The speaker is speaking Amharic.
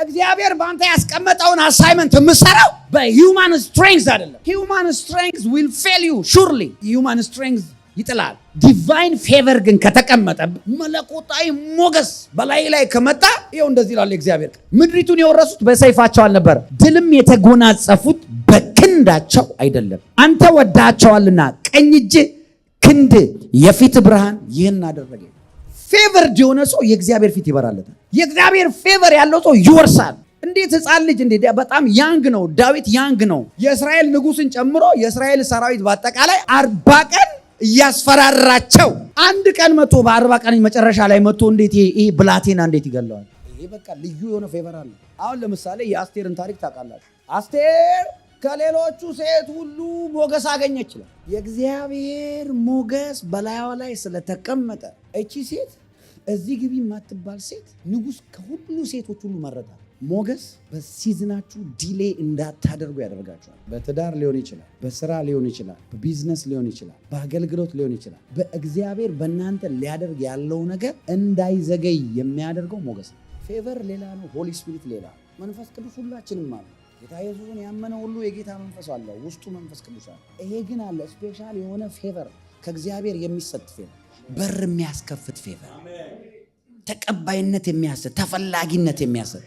እግዚአብሔር ባንተ ያስቀመጠውን አሳይመንት የምሰራው በሂውማን ስትሬንግዝ አይደለም። ሂውማን ስትሬንግዝ will fail you surely። ሂውማን ስትሬንግዝ ይጥላል። ዲቫይን ፌቨር ግን ከተቀመጠ መለኮታዊ ሞገስ በላይ ላይ ከመጣ ይኸው እንደዚህ ይላል እግዚአብሔር። ምድሪቱን የወረሱት በሰይፋቸው አልነበር፣ ድልም የተጎናጸፉት በክንዳቸው አይደለም። አንተ ወዳቸዋልና ቀኝ እጅ ክንድ የፊት ብርሃን ይህን አደረገ። ፌቨር የሆነ ሰው የእግዚአብሔር ፊት ይበራለታል። የእግዚአብሔር ፌቨር ያለው ሰው ይወርሳል። እንዴት ሕፃን ልጅ እንዴ በጣም ያንግ ነው ዳዊት፣ ያንግ ነው። የእስራኤል ንጉስን ጨምሮ የእስራኤል ሰራዊት በአጠቃላይ 40 ቀን እያስፈራራቸው አንድ ቀን መጥቶ በ40 ቀን መጨረሻ ላይ መጥቶ እንዴት ይሄ ብላቴና እንዴት ይገለዋል? ይሄ በቃ ልዩ የሆነ ፌቨር አለ። አሁን ለምሳሌ የአስቴርን ታሪክ ታውቃላችሁ። አስቴር ከሌሎቹ ሴት ሁሉ ሞገስ አገኘች። የእግዚአብሔር ሞገስ በላይዋ ላይ ስለተቀመጠ እቺ ሴት እዚህ ግቢ የማትባል ሴት ንጉስ ከሁሉ ሴቶች ሁሉ መረጣት። ሞገስ በሲዝናችሁ ዲሌ እንዳታደርጉ ያደርጋችኋል። በትዳር ሊሆን ይችላል፣ በስራ ሊሆን ይችላል፣ በቢዝነስ ሊሆን ይችላል፣ በአገልግሎት ሊሆን ይችላል። በእግዚአብሔር በእናንተ ሊያደርግ ያለው ነገር እንዳይዘገይ የሚያደርገው ሞገስ ነው። ፌቨር ሌላ ነው፣ ሆሊ ስፒሪት ሌላ ነው። መንፈስ ቅዱስ ሁላችንም አለ። ጌታ ኢየሱስን ያመነ ሁሉ የጌታ መንፈስ አለ፣ ውስጡ መንፈስ ቅዱስ አለ። ይሄ ግን አለ ስፔሻል የሆነ ፌቨር፣ ከእግዚአብሔር የሚሰጥ ፌቨር፣ በር የሚያስከፍት ፌቨር፣ ተቀባይነት የሚያሰጥ ተፈላጊነት የሚያሰጥ